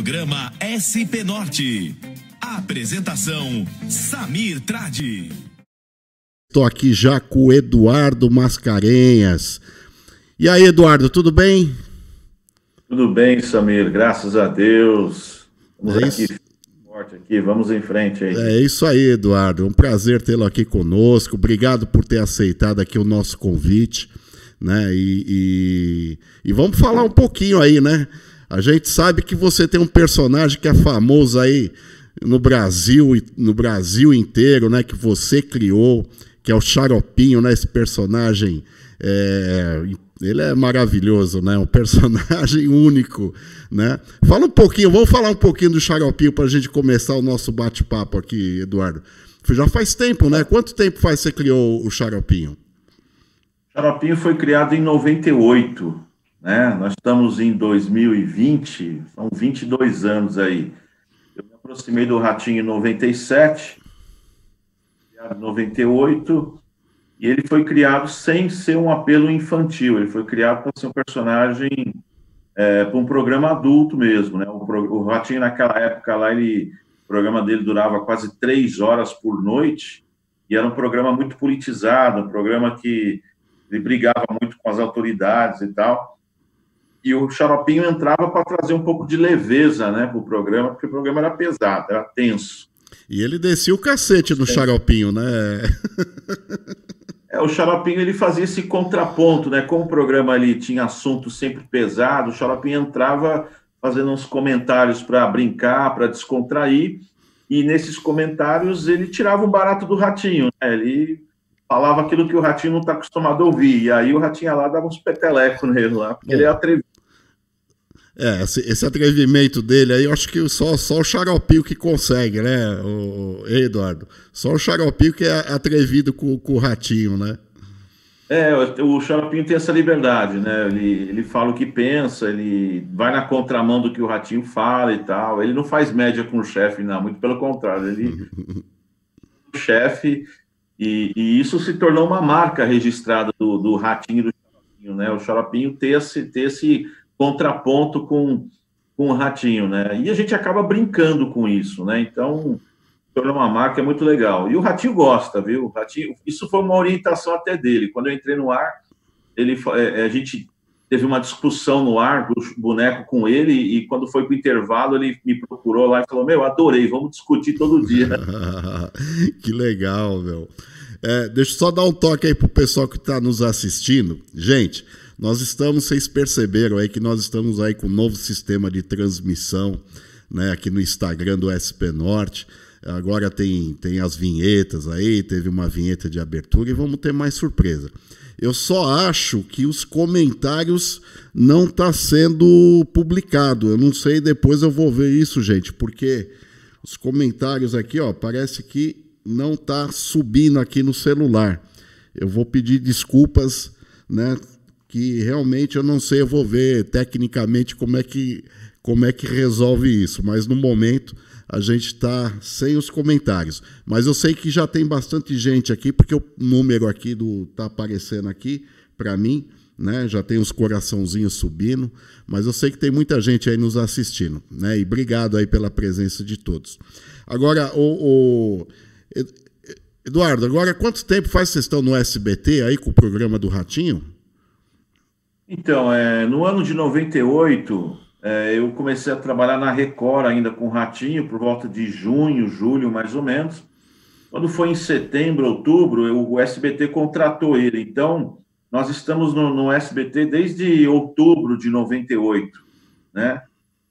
Programa SP Norte. Apresentação, Samir Tradi. Estou aqui já com o Eduardo Mascarenhas. E aí, Eduardo, tudo bem? Tudo bem, Samir, graças a Deus. Vamos forte aqui, vamos em frente aí. É isso aí, Eduardo. Um prazer tê-lo aqui conosco. Obrigado por ter aceitado aqui o nosso convite, né? E vamos falar um pouquinho aí, né? A gente sabe que você tem um personagem que é famoso aí no Brasil inteiro, né? Que você criou, que é o Xaropinho, né? Esse personagem, ele é maravilhoso, né? Um personagem único, né? Fala um pouquinho, vamos falar um pouquinho do Xaropinho para a gente começar o nosso bate-papo aqui, Eduardo. Já faz tempo, né? Quanto tempo faz que você criou o Xaropinho? O Xaropinho foi criado em 98, né? Nós estamos em 2020, são 22 anos aí. Eu me aproximei do Ratinho em 97, criado em 98, e ele foi criado sem ser um apelo infantil, ele foi criado para ser um personagem para um programa adulto mesmo, né? O Ratinho naquela época lá, o programa dele durava quase 3 horas por noite, e era um programa muito politizado, um programa que ele brigava muito com as autoridades e tal. E o Xaropinho entrava para trazer um pouco de leveza, né, para o programa, porque o programa era pesado, era tenso. E ele descia o cacete no Xaropinho, né? O Xaropinho, ele fazia esse contraponto, né? Como o programa ali tinha assunto sempre pesado, o Xaropinho entrava fazendo uns comentários para brincar, para descontrair, e nesses comentários ele tirava um barato do Ratinho, né? Ele falava aquilo que o Ratinho não está acostumado a ouvir, e aí o Ratinho lá dava uns petelecos nele lá, porque ele é atrevido. Esse atrevimento dele aí, eu acho que só o Xaropinho que consegue, né, Eduardo? Só o Xaropinho que é atrevido com o Ratinho, né? O Xaropinho tem essa liberdade, né? Ele fala o que pensa, ele vai na contramão do que o Ratinho fala e tal. Ele não faz média com o chefe, não, muito pelo contrário. Ele é o chefe, e isso se tornou uma marca registrada do Ratinho e do Xaropinho, né? O Xaropinho ter esse contraponto com o Ratinho, né? E a gente acaba brincando com isso, né? Então, tornou uma marca muito legal. E o Ratinho gosta, viu? O Ratinho, isso foi uma orientação até dele. Quando eu entrei no ar, a gente teve uma discussão no ar do boneco com ele, e quando foi para o intervalo, ele me procurou lá e falou: meu, adorei, vamos discutir todo dia. Que legal, meu. Deixa eu só dar um toque aí pro pessoal que está nos assistindo. Gente, vocês perceberam aí que nós estamos aí com um novo sistema de transmissão, né, aqui no Instagram do SP Norte. Agora tem as vinhetas aí, teve uma vinheta de abertura e vamos ter mais surpresa. Eu só acho que os comentários não estão sendo publicados. Eu não sei, depois eu vou ver isso, gente, porque os comentários aqui, ó, parece que não está subindo aqui no celular. Eu vou pedir desculpas, né, que realmente eu não sei, eu vou ver tecnicamente como é que resolve isso, mas no momento a gente está sem os comentários. Mas eu sei que já tem bastante gente aqui, porque o número aqui está aparecendo aqui para mim, né? Já tem os coraçãozinhos subindo, mas eu sei que tem muita gente aí nos assistindo, né? E obrigado aí pela presença de todos. Agora, Eduardo, agora quanto tempo faz que vocês estão no SBT aí com o programa do Ratinho? Então, no ano de 98, eu comecei a trabalhar na Record ainda com o Ratinho, por volta de junho, julho, mais ou menos. Quando foi em setembro, outubro, o SBT contratou ele. Então, nós estamos no SBT desde outubro de 98, né?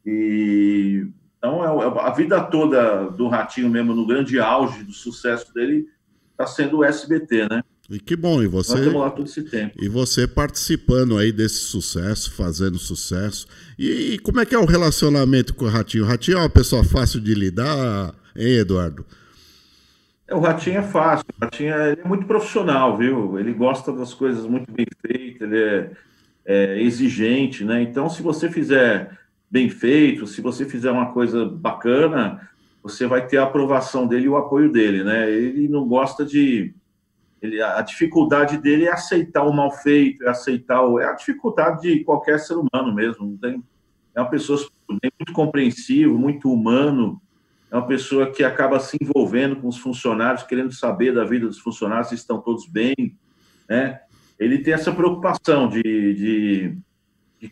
Então, a vida toda do Ratinho mesmo, no grande auge do sucesso dele, está sendo o SBT, né? E que bom, e você, nós estamos lá todo esse tempo. E você participando aí desse sucesso, fazendo sucesso. E como é que é o relacionamento com o Ratinho? O Ratinho é uma pessoa fácil de lidar, hein, Eduardo? O Ratinho é fácil, o Ratinho ele é muito profissional, viu? Ele gosta das coisas muito bem feitas, ele é exigente, né? Então, se você fizer bem feito, se você fizer uma coisa bacana, você vai ter a aprovação dele e o apoio dele, né? Ele não gosta a dificuldade dele é aceitar o mal feito, é a dificuldade de qualquer ser humano mesmo. É uma pessoa muito compreensivo, muito humano. É uma pessoa que acaba se envolvendo com os funcionários, querendo saber da vida dos funcionários, se estão todos bem, né? Ele tem essa preocupação de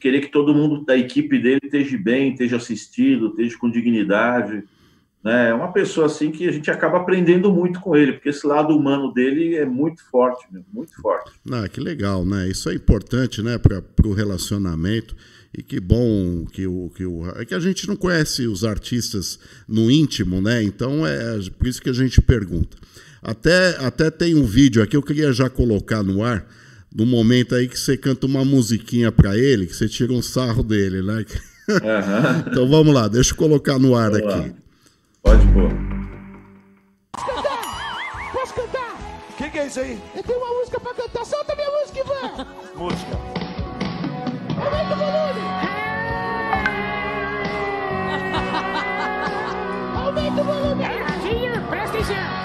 querer que todo mundo da equipe dele esteja bem, esteja assistido, esteja com dignidade, né? É uma pessoa assim que a gente acaba aprendendo muito com ele, porque esse lado humano dele é muito forte, muito forte. Ah, que legal, né? Isso é importante, né, para o relacionamento. E que bom é que a gente não conhece os artistas no íntimo, né? Então é por isso que a gente pergunta. Até tem um vídeo aqui, eu queria já colocar no ar, no momento aí que você canta uma musiquinha para ele, que você tira um sarro dele, né? Uhum. Então vamos lá, deixa eu colocar no ar aqui. Pode pôr. Posso cantar? O que é isso aí? Eu tenho uma música pra cantar. Solta minha música, Ivan! Música. Aumenta o volume! Aumenta o volume! Ratinho, presta atenção!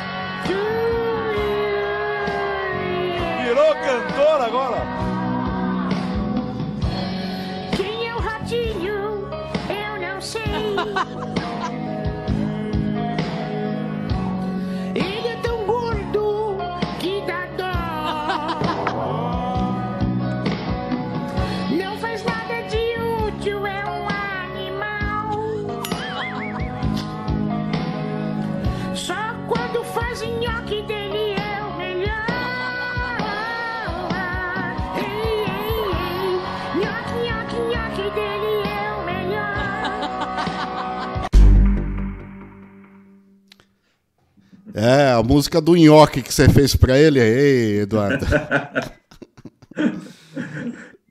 Virou cantor agora? Quem é o Ratinho? Eu não sei. Ele é tão gordo que dá dó. Não faz nada de útil, é um animal. Só quando faz nhoque dele é o melhor. Ei, ei, ei. Nhoque, nhoque, nhoque dele é o melhor. É, a música do nhoque que você fez pra ele. Ei, Eduardo.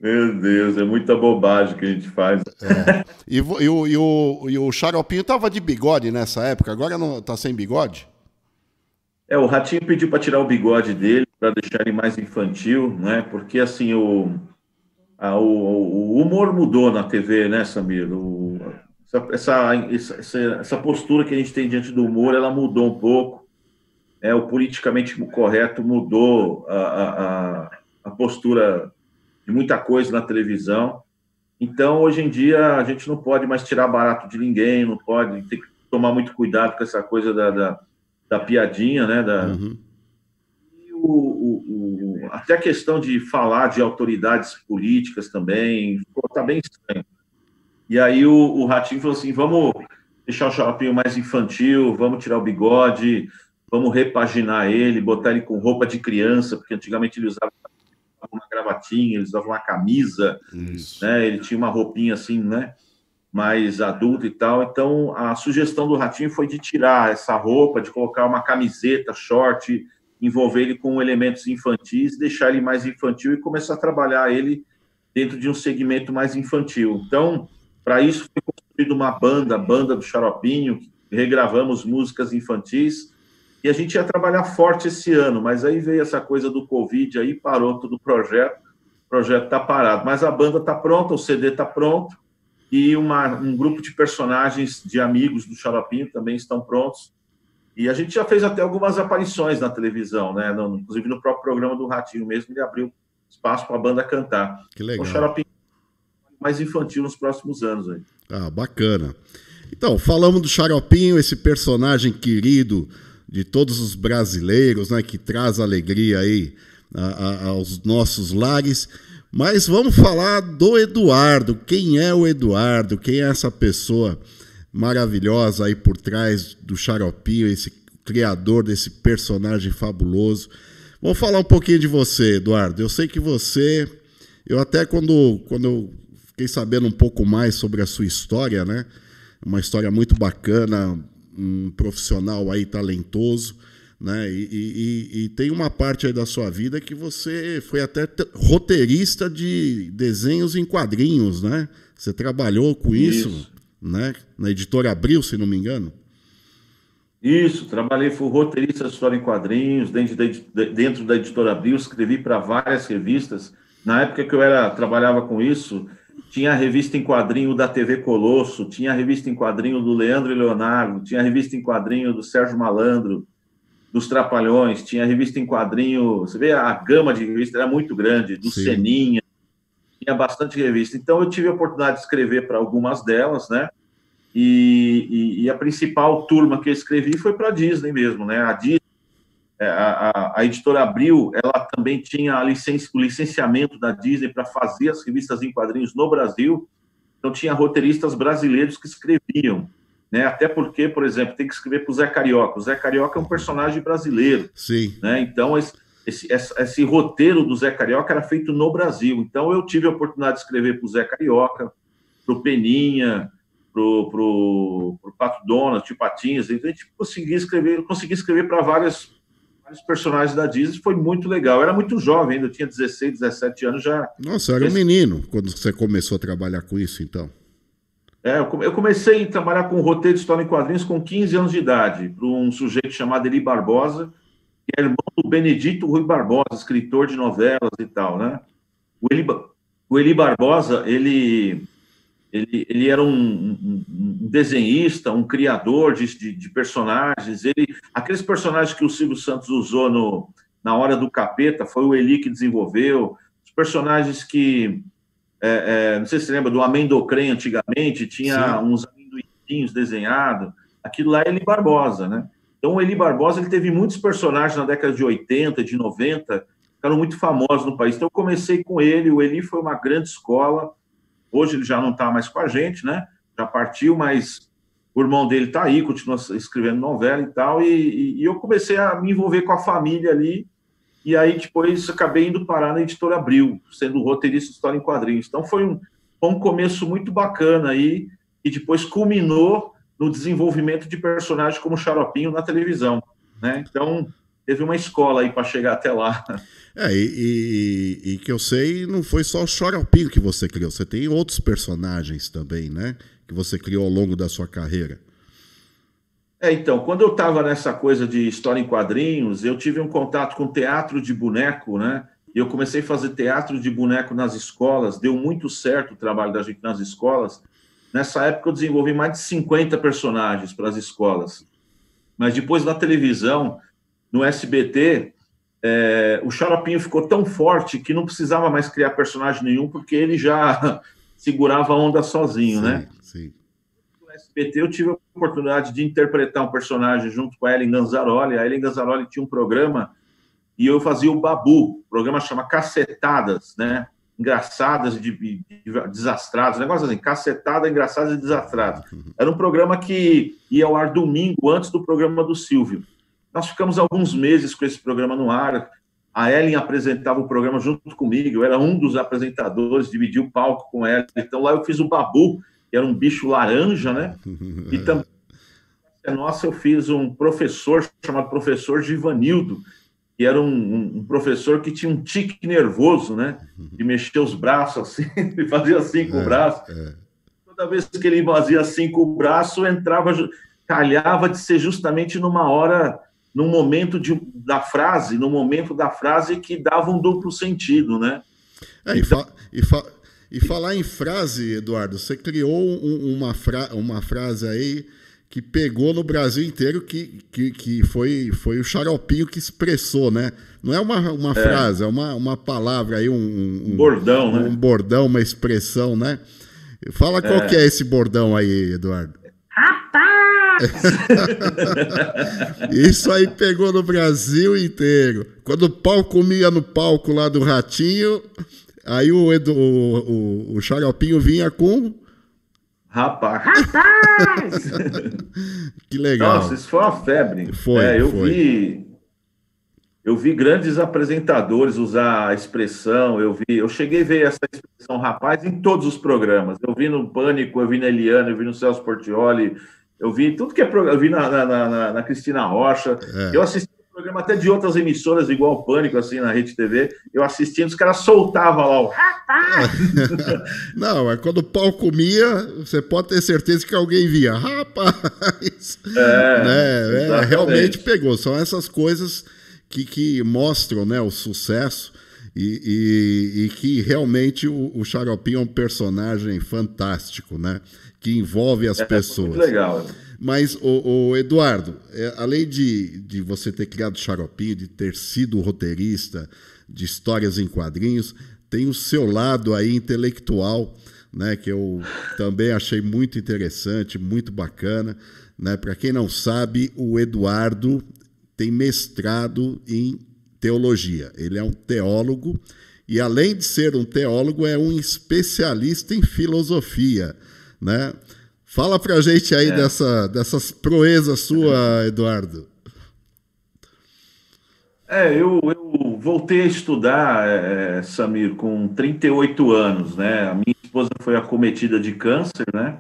Meu Deus, é muita bobagem que a gente faz. É. E o Xaropinho tava de bigode nessa época, agora não tá sem bigode? O Ratinho pediu para tirar o bigode dele, para deixar ele mais infantil, né? Porque, assim, o humor mudou na TV, né, Samir? Essa postura que a gente tem diante do humor, ela mudou um pouco. O politicamente correto mudou a postura de muita coisa na televisão. Então, hoje em dia, a gente não pode mais tirar barato de ninguém, não pode, ter que tomar muito cuidado com essa coisa da piadinha, né? Uhum. E até a questão de falar de autoridades políticas também, está bem estranho. E aí o Ratinho falou assim, vamos deixar o Xaropinho mais infantil, vamos tirar o bigode, vamos repaginar ele, botar ele com roupa de criança, porque antigamente ele usava uma gravatinha, ele usava uma camisa, né? Ele tinha uma roupinha assim, né? Mais adulta e tal. Então, a sugestão do Ratinho foi de tirar essa roupa, de colocar uma camiseta, short, envolver ele com elementos infantis, deixar ele mais infantil e começar a trabalhar ele dentro de um segmento mais infantil. Então, para isso foi construída uma banda, a banda do Xaropinho, regravamos músicas infantis, e a gente ia trabalhar forte esse ano, mas aí veio essa coisa do Covid, aí parou todo o projeto está parado, mas a banda está pronta, o CD está pronto, e um grupo de personagens, de amigos do Xaropinho também estão prontos, e a gente já fez até algumas aparições na televisão, né? Inclusive no próprio programa do Ratinho mesmo, ele abriu espaço para a banda cantar. Que legal. O Xaropinho mais infantil nos próximos anos. Aí. Ah, bacana. Então, falamos do Xaropinho, esse personagem querido de todos os brasileiros, né, que traz alegria aí aos nossos lares. Mas vamos falar do Eduardo. Quem é o Eduardo? Quem é essa pessoa maravilhosa aí por trás do Xaropinho, esse criador desse personagem fabuloso? Vamos falar um pouquinho de você, Eduardo. Eu sei que você... Eu até quando eu fiquei sabendo um pouco mais sobre a sua história, né? Uma história muito bacana, um profissional aí talentoso, né? E tem uma parte aí da sua vida que você foi até roteirista de desenhos em quadrinhos, né? Você trabalhou com isso, né? Na Editora Abril, se não me engano. Isso, trabalhei, fui roteirista de história em quadrinhos, dentro da Editora Abril, escrevi para várias revistas. Na época que eu trabalhava com isso, tinha a revista em quadrinho da TV Colosso, tinha a revista em quadrinho do Leandro e Leonardo, tinha a revista em quadrinho do Sérgio Malandro, dos Trapalhões, tinha a revista em quadrinho, você vê, a gama de revistas era muito grande, do Seninha, tinha bastante revista. Então, eu tive a oportunidade de escrever para algumas delas, né? E a principal turma que eu escrevi foi para a Disney mesmo, né? A Disney, a editora Abril, ela também tinha o licenciamento da Disney para fazer as revistas em quadrinhos no Brasil. Então, tinha roteiristas brasileiros que escreviam, né? Até porque, por exemplo, tem que escrever para o Zé Carioca. O Zé Carioca é um personagem brasileiro. Sim. Né? Então, esse roteiro do Zé Carioca era feito no Brasil. Então, eu tive a oportunidade de escrever para o Zé Carioca, para o Peninha, para o Pato Donald, Tio Patinhas. Então, a gente consegui escrever para vários personagens da Disney. Foi muito legal. Eu era muito jovem ainda, eu tinha 16, 17 anos já. Nossa, eu era um menino quando você começou a trabalhar com isso, então. Eu comecei a trabalhar com roteiro de história em quadrinhos com 15 anos de idade, para um sujeito chamado Eli Barbosa, que é irmão do Benedito Rui Barbosa, escritor de novelas e tal, né? O Eli Barbosa, ele era um desenhista, um criador de personagens. Aqueles personagens que o Silvio Santos usou na Hora do Capeta, foi o Eli que desenvolveu. Os personagens que... não sei se você lembra do Amendocrem antigamente, tinha uns amendoinhos desenhados. Aquilo lá é Eli Barbosa, né? Então, o Eli Barbosa, ele teve muitos personagens na década de 80, de 90, que ficaram muito famosos no país. Então, eu comecei com ele. O Eli foi uma grande escola. Hoje ele já não está mais com a gente, né? Já partiu, mas o irmão dele está aí, continua escrevendo novela e tal. E eu comecei a me envolver com a família ali. E aí, depois, acabei indo parar na editora Abril, sendo roteirista de história em quadrinhos. Então, foi um começo muito bacana aí, e depois culminou no desenvolvimento de personagens como o Xaropinho na televisão, né? Então, teve uma escola aí para chegar até lá. E que eu sei, não foi só o Xaropinho que você criou, você tem outros personagens também, né? Que você criou ao longo da sua carreira. Então, quando eu estava nessa coisa de história em quadrinhos, eu tive um contato com teatro de boneco, né? E eu comecei a fazer teatro de boneco nas escolas, deu muito certo o trabalho da gente nas escolas. Nessa época eu desenvolvi mais de 50 personagens para as escolas. Mas depois na televisão, no SBT, o Xaropinho ficou tão forte que não precisava mais criar personagem nenhum, porque ele já segurava a onda sozinho, né? Sim. No SBT eu tive a oportunidade de interpretar um personagem junto com a Ellen Ganzaroli. A Ellen Ganzaroli tinha um programa e eu fazia o Babu. O programa chama Cacetadas, né? Engraçadas e desastradas, negócio assim, cacetada, engraçadas e desastradas. Era um programa que ia ao ar domingo, antes do programa do Silvio. Nós ficamos alguns meses com esse programa no ar. A Ellen apresentava o programa junto comigo, eu era um dos apresentadores, dividi o palco com ela. Então lá eu fiz o Babu, que era um bicho laranja, né? E também, eu fiz um professor chamado Professor Givanildo, que era um professor que tinha um tique nervoso, né? De mexer os braços assim, ele fazia assim com o braço. Toda vez que ele fazia assim com o braço, calhava de ser justamente num momento da frase que dava um duplo sentido, né? E falar em frase, Eduardo, você criou uma frase aí que pegou no Brasil inteiro, que foi o Xaropinho que expressou, né? Não é uma frase, é uma palavra aí, um bordão, né? Um bordão, uma expressão, né? Fala qual que é esse bordão aí, Eduardo. Rapaz! Isso aí pegou no Brasil inteiro. Quando o pau comia no palco lá do Ratinho, aí o Xaropinho vinha com... Rapaz! Que legal. Nossa, isso foi uma febre. Eu vi grandes apresentadores usar a expressão, eu cheguei a ver essa expressão rapaz em todos os programas. Eu vi no Pânico, eu vi na Eliana, eu vi no Celso Portiolli, eu vi tudo que é programa, eu vi na Cristina Rocha. Eu assisti o programa até de outras emissoras, igual o Pânico, assim, na Rede TV. Eu assistia, os caras soltavam lá o rapaz! Não, é quando o pau comia, você pode ter certeza que alguém via rapaz! Realmente pegou. São essas coisas que mostram, né, o sucesso e que realmente o Xaropinho é um personagem fantástico, né? Que envolve as pessoas. Muito legal. Mas, o Eduardo, além de você ter criado o Xaropinho, de ter sido roteirista de histórias em quadrinhos, tem o seu lado aí intelectual, né, que eu também achei muito interessante, muito bacana, né? Para quem não sabe, o Eduardo tem mestrado em teologia. Ele é um teólogo e, além de ser um teólogo, é um especialista em filosofia, né? Fala pra gente aí dessas proezas sua, Eduardo. Eu voltei a estudar, Samir, com 38 anos, né? A minha esposa foi acometida de câncer, né?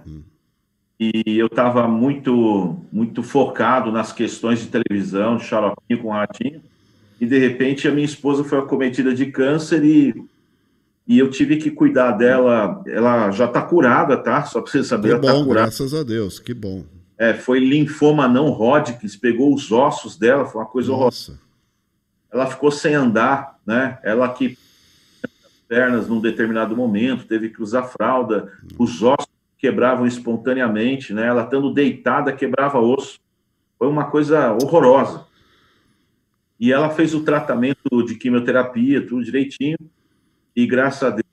E eu estava muito, muito focado nas questões de televisão, de xaropinho com ratinho, e de repente a minha esposa foi acometida de câncer e eu tive que cuidar dela. Ela já está curada, tá? Só para você saber, ela Que está bom, curada. graças a Deus, que bom. Foi linfoma não Hodgkin, pegou os ossos dela, foi uma coisa horrorosa. Nossa, Ela ficou sem andar, né? Ela que pernas num determinado momento, teve que usar fralda, os ossos quebravam espontaneamente, né? Ela estando deitada quebrava osso. Foi uma coisa horrorosa. E ela fez o tratamento de quimioterapia, tudo direitinho, e graças a Deus,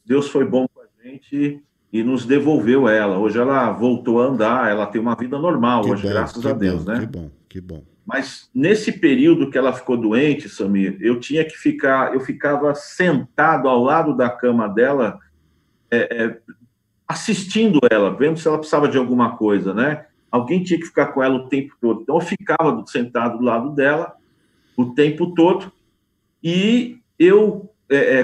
Deus foi bom com a gente e nos devolveu ela. Hoje ela voltou a andar, ela tem uma vida normal hoje, graças a Deus, né? Que bom, que bom. Mas nesse período que ela ficou doente, Samir, eu ficava sentado ao lado da cama dela, assistindo ela, vendo se ela precisava de alguma coisa, né? Alguém tinha que ficar com ela o tempo todo. Então eu ficava sentado do lado dela o tempo todo e eu,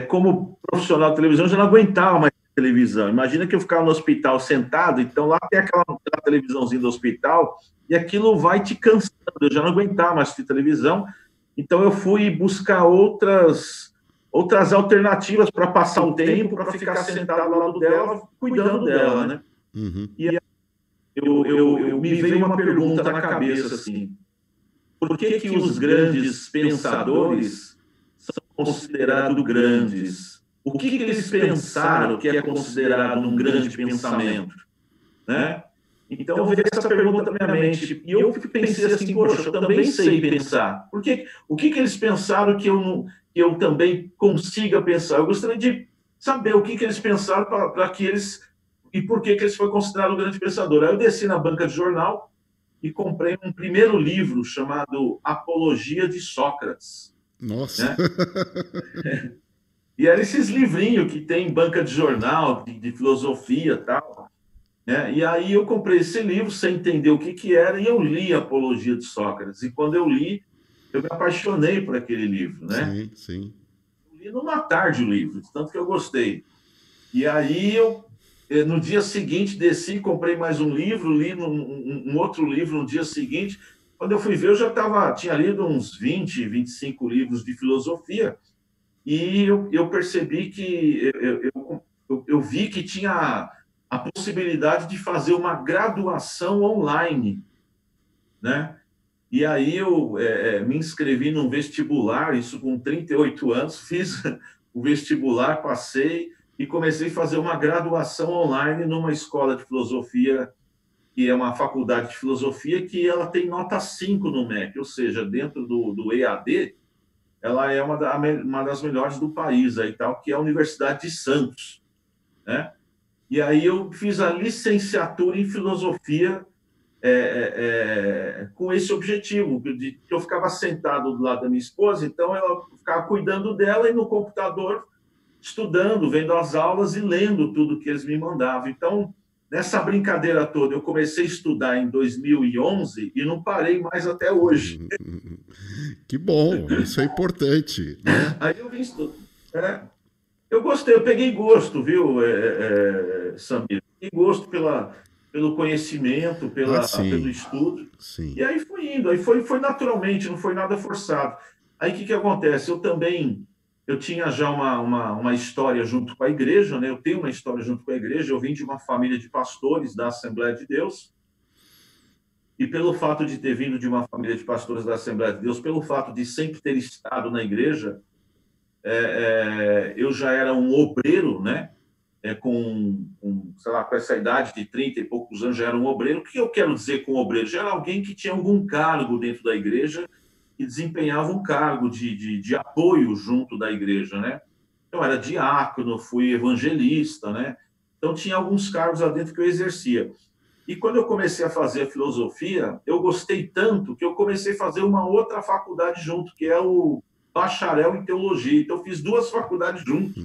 como profissional de televisão, já não aguentava mais televisão. Imagina que eu ficava no hospital sentado, então lá tem aquela televisãozinha do hospital e aquilo vai te cansando. Eu já não aguentava mais assistir televisão, então eu fui buscar outras alternativas para passar o tempo, para ficar sentado ao lado dela, cuidando dela, né? Uhum. E eu me veio uma pergunta na cabeça, assim, por que os grandes pensadores são considerados grandes? O que eles pensaram que é considerado um grande pensamento, né? Então veio essa pergunta na minha mente e eu pensei assim, poxa, eu também sei pensar. O que eles pensaram que eu também consiga pensar? Eu gostaria de saber o que eles pensaram para que eles e por que eles foram considerados um grande pensador. Aí eu desci na banca de jornal e comprei um primeiro livro chamado Apologia de Sócrates. Nossa. Né? E eram esses livrinhos que tem em banca de jornal, de filosofia e tal. Né? E aí eu comprei esse livro sem entender o que era e eu li Apologia de Sócrates. E quando eu li, eu me apaixonei por aquele livro. Né? Sim, sim. Eu li numa tarde o livro, tanto que eu gostei. E aí no dia seguinte, desci, comprei mais um livro, li um outro livro no dia seguinte. Quando eu fui ver, eu já tinha lido uns 20, 25 livros de filosofia e eu percebi que eu vi que tinha a possibilidade de fazer uma graduação online, né? E aí eu me inscrevi num vestibular, isso com 38 anos, fiz o vestibular, passei e comecei a fazer uma graduação online numa escola de filosofia, que é uma faculdade de filosofia, que ela tem nota 5 no MEC, ou seja, dentro do EAD, ela é uma das melhores do país, aí, tal, que é a Universidade de Santos. Né? E aí eu fiz a licenciatura em filosofia com esse objetivo, de que eu ficava sentado do lado da minha esposa, então ela ficava cuidando dela e no computador estudando, vendo as aulas e lendo tudo que eles me mandavam. Então, nessa brincadeira toda, eu comecei a estudar em 2011 e não parei mais até hoje. Que bom, isso é importante. Né? Aí eu vim estudar. Eu gostei, eu peguei gosto, viu, Samir? Peguei gosto pelo conhecimento, pelo estudo. Sim. E aí foi indo, aí foi naturalmente, não foi nada forçado. Aí o que acontece? Eu tinha já uma história junto com a igreja, né? Eu tenho uma história junto com a igreja, eu vim de uma família de pastores da Assembleia de Deus, e pelo fato de ter vindo de uma família de pastores da Assembleia de Deus, pelo fato de sempre ter estado na igreja, eu já era um obreiro, né? Sei lá, com essa idade de 30 e poucos anos, já era um obreiro. O que eu quero dizer com obreiro? Já era alguém que tinha algum cargo dentro da igreja e desempenhava um cargo de apoio junto da igreja, né? Eu era diácono, fui evangelista, né? Então tinha alguns cargos lá dentro que eu exercia. E quando eu comecei a fazer a filosofia, eu gostei tanto que eu comecei a fazer uma outra faculdade junto, que é o bacharel em teologia. Então eu fiz duas faculdades juntos,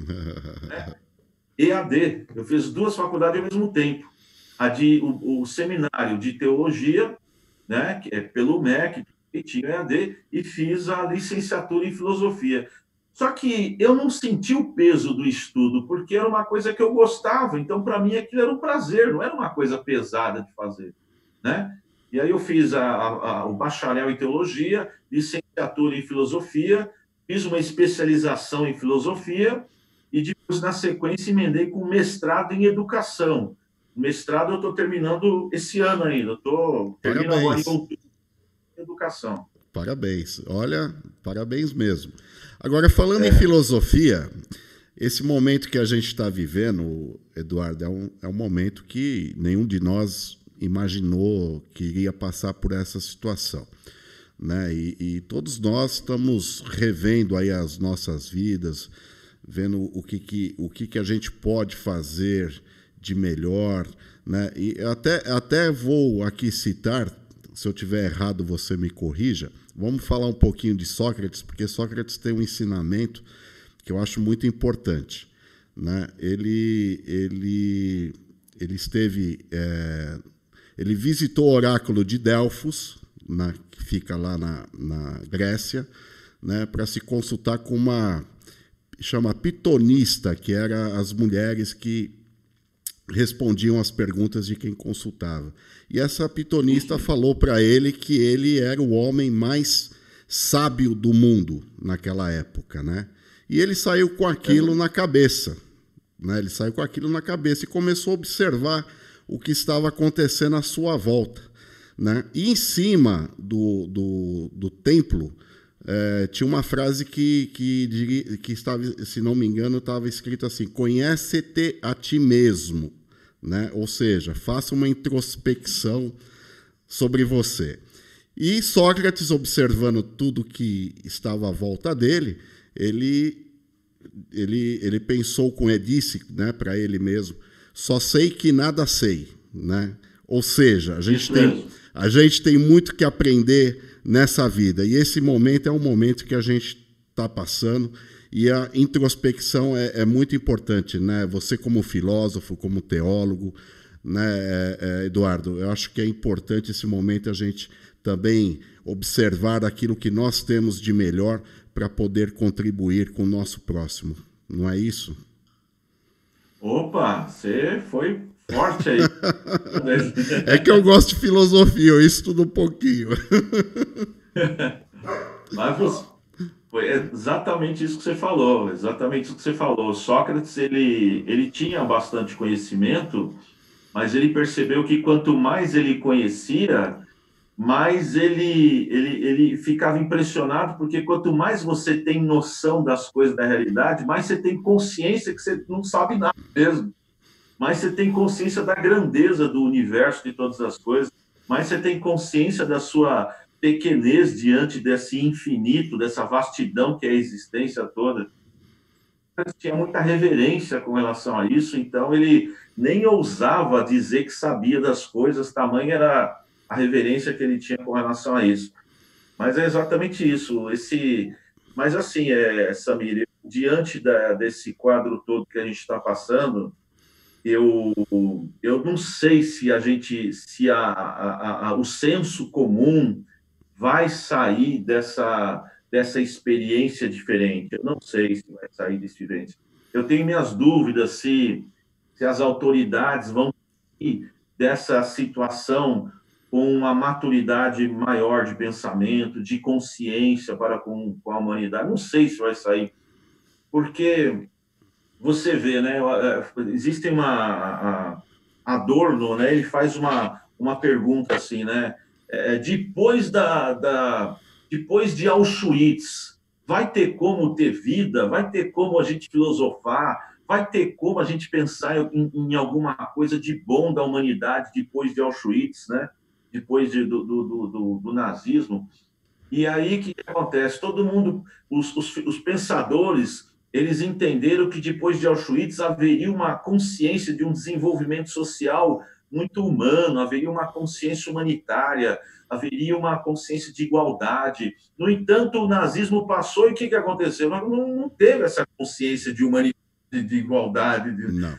né? EAD. Eu fiz duas faculdades ao mesmo tempo. O seminário de teologia, né, que é pelo MEC, que tinha EAD, e fiz a licenciatura em filosofia. Só que eu não senti o peso do estudo, porque era uma coisa que eu gostava, então para mim aquilo era um prazer, não era uma coisa pesada de fazer, né? E aí eu fiz o bacharel em teologia, licenciatura em filosofia, fiz uma especialização em filosofia e depois, na sequência, emendei com mestrado em educação. O mestrado eu estou terminando esse ano ainda, termino agora em outubro em educação. Parabéns, olha, parabéns mesmo. Agora, falando em filosofia, esse momento que a gente está vivendo, Eduardo, é um momento que nenhum de nós imaginou que iria passar por essa situação, né? E todos nós estamos revendo aí as nossas vidas, vendo o que a gente pode fazer de melhor, né? E até vou aqui citar, se eu tiver errado você me corrija, vamos falar um pouquinho de Sócrates, porque Sócrates tem um ensinamento que eu acho muito importante, né? Ele visitou o oráculo de Delfos, que fica lá na Grécia, né, para se consultar com uma chama pitonista, que eram as mulheres que respondiam as perguntas de quem consultava. E essa pitonista falou para ele que ele era o homem mais sábio do mundo naquela época, né? E ele saiu com aquilo na cabeça, né? Ele saiu com aquilo na cabeça e começou a observar o que estava acontecendo à sua volta, né? E em cima do templo tinha uma frase que estava, se não me engano, estava escrito assim: conhece-te a ti mesmo, né? Ou seja, faça uma introspecção sobre você. E Sócrates, observando tudo que estava à volta dele, ele pensou disse, né, para ele mesmo: só sei que nada sei, né? Ou seja, a gente tem muito que aprender nessa vida. E esse momento é um momento que a gente está passando, e a introspecção é muito importante, né? Você como filósofo, como teólogo, né, Eduardo, eu acho que é importante esse momento a gente também observar aquilo que nós temos de melhor para poder contribuir com o nosso próximo. Não é isso? Opa, você foi forte aí. É que eu gosto de filosofia, eu estudo um pouquinho. Mas foi exatamente isso que você falou, exatamente isso que você falou. Sócrates, ele tinha bastante conhecimento, mas ele percebeu que quanto mais ele conhecia, mais ele ficava impressionado, porque quanto mais você tem noção das coisas da realidade, mais você tem consciência que você não sabe nada mesmo. Mais você tem consciência da grandeza do universo, de todas as coisas, mais você tem consciência da sua pequenez diante desse infinito, dessa vastidão que é a existência toda. Ele tinha muita reverência com relação a isso, então ele nem ousava dizer que sabia das coisas, tamanha era a reverência que ele tinha com relação a isso. Mas é exatamente isso. Mas assim, Samir, diante desse quadro todo que a gente está passando, eu não sei se o senso comum vai sair dessa experiência diferente. Eu não sei se vai sair desse diferente. Eu tenho minhas dúvidas se as autoridades vão sair dessa situação com uma maturidade maior de pensamento, de consciência para com a humanidade. Não sei se vai sair, porque você vê, né? Existe Adorno, né? Ele faz uma pergunta assim, né? Depois depois de Auschwitz, vai ter como ter vida? Vai ter como a gente filosofar? Vai ter como a gente pensar em alguma coisa de bom da humanidade depois de Auschwitz, né? Depois do nazismo? E aí o que acontece? Todo mundo, os pensadores, eles entenderam que depois de Auschwitz haveria uma consciência de um desenvolvimento social muito humano, haveria uma consciência humanitária, haveria uma consciência de igualdade. No entanto, o nazismo passou e o que aconteceu? Não teve essa consciência de humanidade, de igualdade. Não.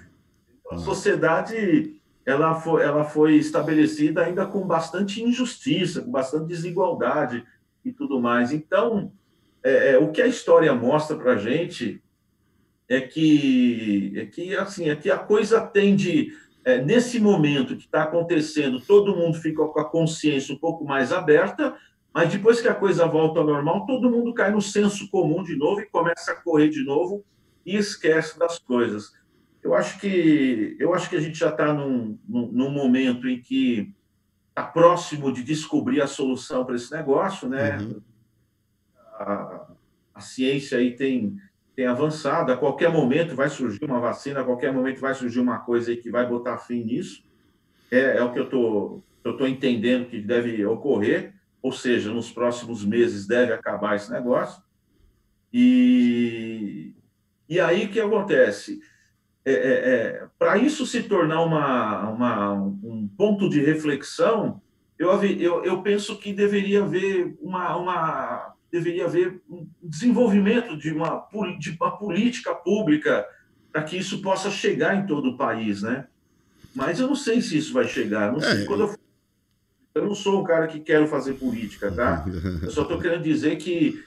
A sociedade ela foi estabelecida ainda com bastante injustiça, com bastante desigualdade e tudo mais. Então, o que a história mostra para a gente é que a coisa tende, nesse momento que está acontecendo, todo mundo fica com a consciência um pouco mais aberta, mas depois que a coisa volta ao normal, todo mundo cai no senso comum de novo e começa a correr de novo e esquece das coisas. Eu acho que a gente já está num momento em que está próximo de descobrir a solução para esse negócio, né? Uhum. A ciência aí tem avançado, a qualquer momento vai surgir uma vacina, a qualquer momento vai surgir uma coisa aí que vai botar fim nisso. É o que eu tô entendendo que deve ocorrer, ou seja, nos próximos meses deve acabar esse negócio. E aí o que acontece? Para isso se tornar um ponto de reflexão, eu penso que deveria haver um desenvolvimento de uma política pública para que isso possa chegar em todo o país, né? Mas eu não sei se isso vai chegar. Não sei. Eu não sou um cara que quero fazer política, tá? Eu só estou querendo dizer que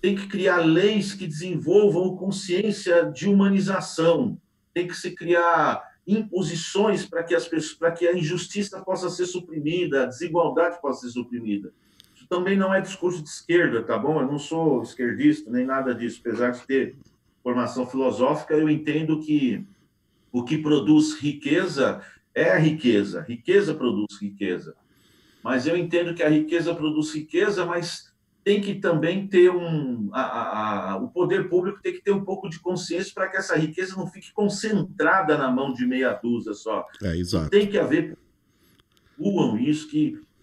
tem que criar leis que desenvolvam consciência de humanização. Tem que se criar imposições para que a injustiça possa ser suprimida, a desigualdade possa ser suprimida. Isso também não é discurso de esquerda, tá bom? Eu não sou esquerdista, nem nada disso. Apesar de ter formação filosófica, eu entendo que o que produz riqueza é a riqueza. Riqueza produz riqueza. Mas eu entendo que a riqueza produz riqueza, mas tem que também ter o poder público tem que ter um pouco de consciência para que essa riqueza não fique concentrada na mão de meia dúzia só. Exato. Tem que haver isso,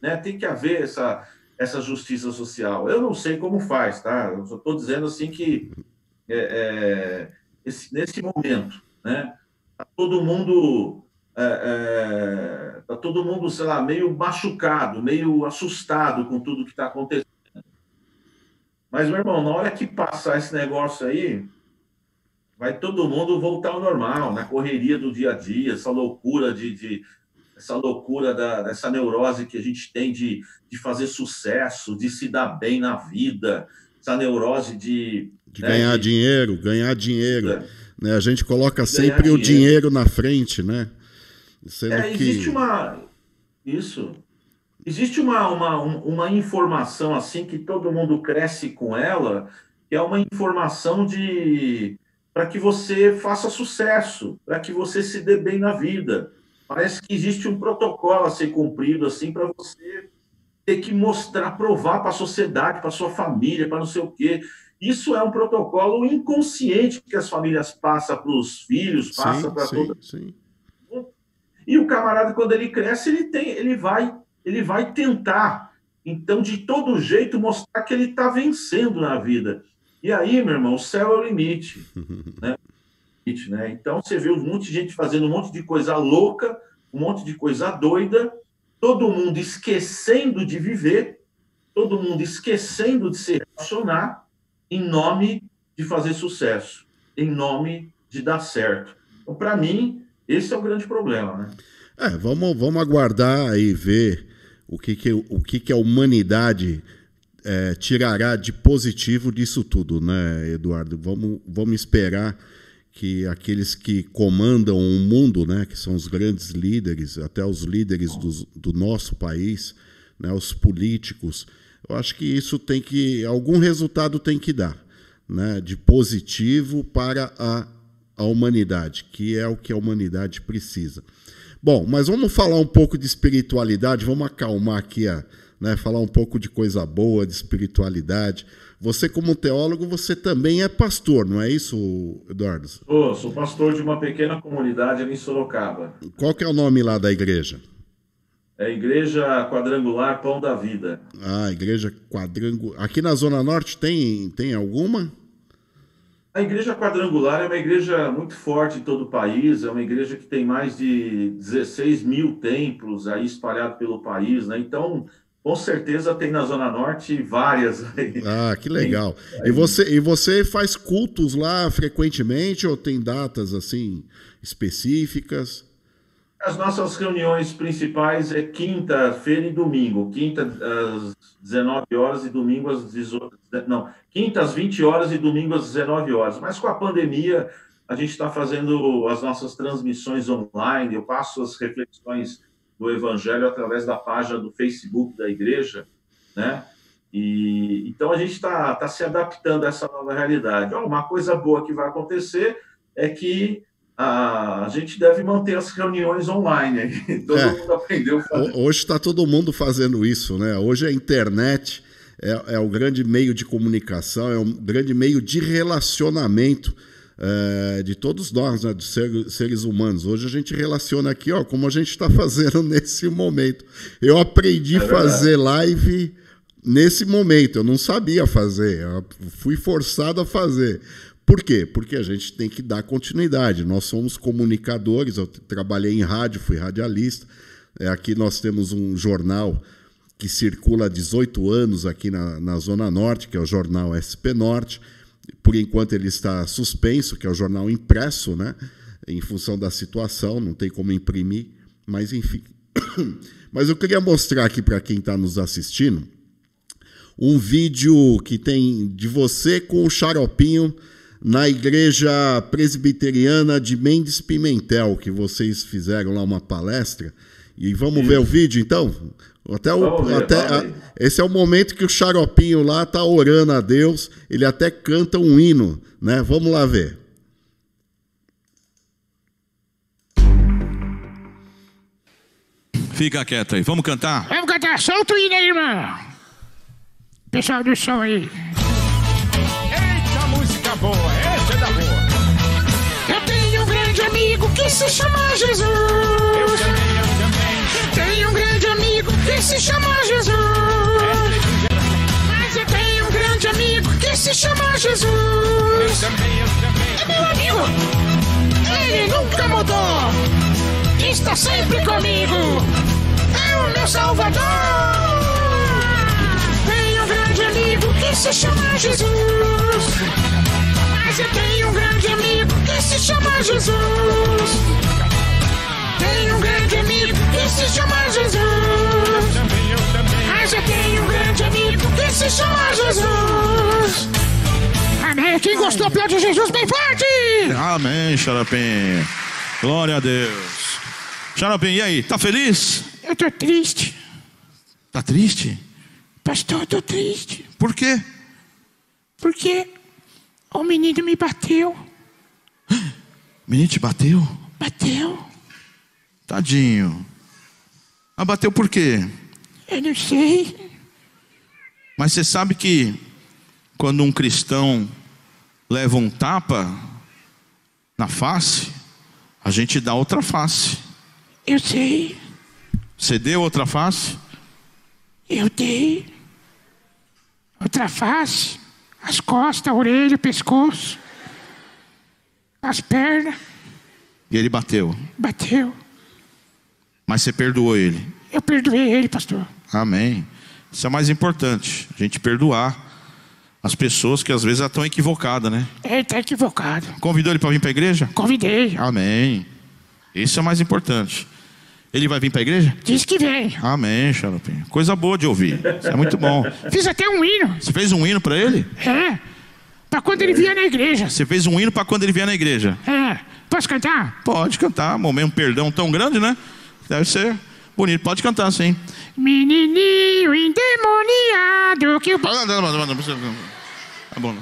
né, tem que haver essa justiça social. Eu não sei como faz, tá? Eu só estou dizendo assim que nesse momento, né, tá todo mundo, sei lá, meio machucado, meio assustado com tudo que está acontecendo. Mas, meu irmão, na hora que passar esse negócio aí, vai todo mundo voltar ao normal, na correria do dia a dia, essa loucura dessa neurose que a gente tem de fazer sucesso, de se dar bem na vida, essa neurose de ganhar dinheiro. Né? A gente coloca sempre o dinheiro na frente, né? Existe uma informação assim que todo mundo cresce com ela, que é uma informação para que você faça sucesso, para que você se dê bem na vida. Parece que existe um protocolo a ser cumprido assim para você ter que mostrar, provar para a sociedade, para a sua família, para não sei o quê. Isso é um protocolo inconsciente que as famílias passam para os filhos, passam para toda. Sim. E o camarada, quando ele cresce, ele vai tentar, então, de todo jeito, mostrar que ele está vencendo na vida. E aí, meu irmão, o céu é o limite. Né? Então, você vê um monte de gente fazendo um monte de coisa louca, um monte de coisa doida, todo mundo esquecendo de viver, todo mundo esquecendo de se relacionar, em nome de fazer sucesso, em nome de dar certo. Então, para mim, esse é o grande problema. Né? Vamos aguardar e ver o que a humanidade tirará de positivo disso tudo, né, Eduardo? Vamos esperar que aqueles que comandam o mundo, né, que são os grandes líderes, até os líderes do nosso país, né, os políticos, eu acho que isso algum resultado tem que dar, né, de positivo para a humanidade, que é o que a humanidade precisa. Bom, mas vamos falar um pouco de espiritualidade, vamos acalmar aqui, né, falar um pouco de coisa boa, de espiritualidade. Você, como teólogo, você também é pastor, não é isso, Eduardo? Sou pastor de uma pequena comunidade ali em Sorocaba. Qual que é o nome lá da igreja? É a Igreja Quadrangular Pão da Vida. Igreja Quadrangular. Aqui na Zona Norte tem alguma? A Igreja Quadrangular é uma igreja muito forte em todo o país, é uma igreja que tem mais de 16 mil templos aí espalhados pelo país, né? Então, com certeza tem na Zona Norte várias aí. Ah, que legal. E você faz cultos lá frequentemente ou tem datas assim específicas? As nossas reuniões principais é quinta-feira e domingo. Quinta às 19 horas e domingo às 18. Não, quinta às 20 horas e domingo às 19 horas. Mas com a pandemia, a gente está fazendo as nossas transmissões online. Eu passo as reflexões do Evangelho através da página do Facebook da igreja, né? E então a gente está se adaptando a essa nova realidade. Uma coisa boa que vai acontecer é que a gente deve manter as reuniões online. Todo mundo aprendeu a fazer. Hoje está todo mundo fazendo isso, né? Hoje a internet é o grande meio de comunicação, é um grande meio de relacionamento de todos nós, né? Dos seres humanos. Hoje a gente relaciona aqui, ó, como a gente está fazendo nesse momento. Eu aprendi a fazer live nesse momento, eu não sabia fazer, eu fui forçado a fazer. Por quê? Porque a gente tem que dar continuidade. Nós somos comunicadores, eu trabalhei em rádio, fui radialista. Aqui nós temos um jornal que circula há 18 anos aqui na Zona Norte, que é o jornal SP Norte. Por enquanto ele está suspenso, que é o jornal impresso, né? Em função da situação, não tem como imprimir, mas enfim. Mas eu queria mostrar aqui para quem está nos assistindo um vídeo que tem de você com o Xaropinho na igreja presbiteriana de Mendes Pimentel, que vocês fizeram lá uma palestra. E vamos ver o vídeo, então? Esse é o momento que o Xaropinho lá está orando a Deus, ele até canta um hino, né? Vamos lá ver. Fica quieto aí, vamos cantar? Vamos cantar, solta o hino aí, irmão. Pessoal do som aí. Eita, música boa, essa é da boa. Eu tenho um grande amigo que se chama Jesus. Eu também. Tenho um grande amigo que se chama Jesus. Mas eu tenho um grande amigo que se chama Jesus. Eu também. É meu amigo. Ele nunca mudou. Está sempre comigo. É o meu Salvador. Tenho um grande amigo que se chama Jesus. Mas eu tenho um grande amigo que se chama Jesus. Tenho um grande amigo que se chama Jesus. Eu também. Mas eu tenho um grande amigo que se chama Jesus. Amém. Quem gostou, aplaude Jesus bem forte. Amém, Xaropinho. Glória a Deus. Xaropinho, e aí, tá feliz? Eu tô triste. Tá triste? Pastor, eu tô triste. Por quê? Porque o menino me bateu. O menino te bateu? Bateu. Tadinho. Ah, bateu por quê? Eu não sei. Mas você sabe que quando um cristão leva um tapa na face, a gente dá outra face. Eu sei. Você deu outra face? Eu dei. Outra face. As costas, a orelha, o pescoço. As pernas. E ele bateu. Bateu. Mas você perdoou ele. Eu perdoei ele, pastor. Amém. Isso é o mais importante. A gente perdoar as pessoas que às vezes estão equivocadas, né? Ele tá equivocado. Convidou ele para vir para a igreja? Convidei. Amém. Isso é o mais importante. Ele vai vir para a igreja? Diz que vem. Amém, Xaropinho. Coisa boa de ouvir. Isso é muito bom. Fiz até um hino. Você fez um hino para ele? É. Pra quando ele vier na igreja. Você fez um hino para quando ele vier na igreja? É. Posso cantar? Pode cantar. Um perdão tão grande, né? Deve ser bonito. Pode cantar, sim. Menininho endemoniado que o... Tá bom.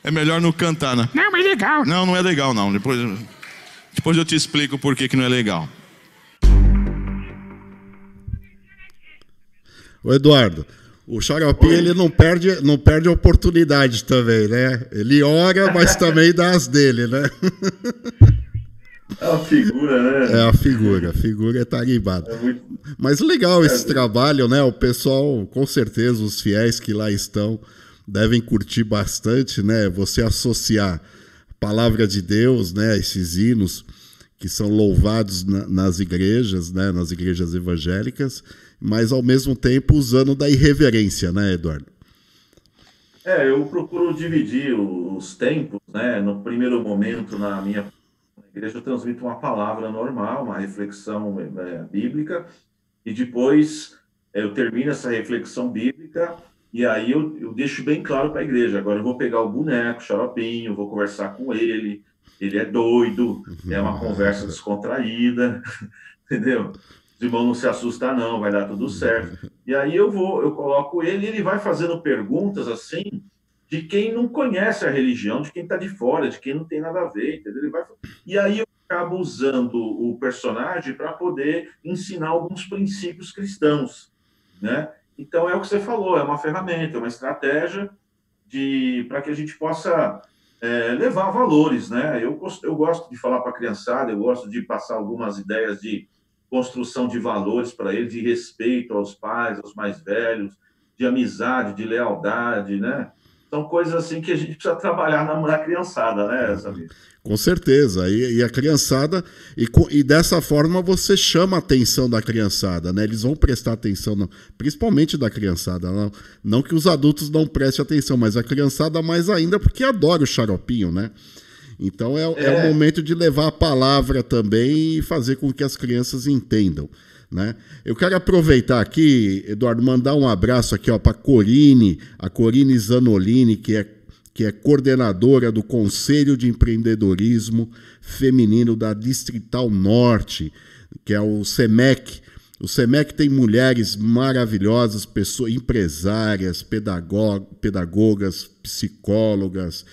É melhor não cantar, né? Não, mas é legal. Não, não é legal, não. Depois eu te explico por que não é legal. Ô Eduardo, o Xaropinho ele não perde a oportunidade também, né? Ele ora, mas também dá as dele, né? É uma figura, né? É a figura é tarimbada. Mas legal esse trabalho, né? O pessoal, com certeza, os fiéis que lá estão, devem curtir bastante, né? Você associar a palavra de Deus, né? Esses hinos que são louvados nas igrejas, né? Nas igrejas evangélicas, mas ao mesmo tempo usando da irreverência, né, Eduardo? Eu procuro dividir os tempos, né? No primeiro momento, na minha igreja, eu transmito uma palavra normal, uma reflexão bíblica, e depois eu termino essa reflexão bíblica, e aí eu deixo bem claro para a igreja. Agora eu vou pegar o boneco, o xaropinho, vou conversar com ele é doido, é uma conversa descontraída, entendeu? Os irmãos não se assustam não, vai dar tudo certo. E aí eu coloco ele e ele vai fazendo perguntas assim, de quem não conhece a religião, de quem está de fora, de quem não tem nada a ver, entendeu? E aí eu acabo usando o personagem para poder ensinar alguns princípios cristãos, né? Então é o que você falou, é uma ferramenta, é uma estratégia para que a gente possa levar valores, né? Eu gosto de falar para a criançada, eu gosto de passar algumas ideias de construção de valores para eles, de respeito aos pais, aos mais velhos, de amizade, de lealdade, né? São coisas assim que a gente precisa trabalhar na criançada, né, Samir? Com certeza. E a criançada, e dessa forma você chama a atenção da criançada, né? Eles vão prestar atenção, principalmente da criançada. Não que os adultos não prestem atenção, mas a criançada mais ainda, porque adora o xaropinho, né? Então é o momento de levar a palavra também e fazer com que as crianças entendam, né? Eu quero aproveitar aqui, Eduardo, mandar um abraço aqui para a Corine Zanolini, que é coordenadora do Conselho de Empreendedorismo Feminino da Distrital Norte, que é o SEMEC. O SEMEC tem mulheres maravilhosas, pessoas, empresárias, pedagogas, psicólogas,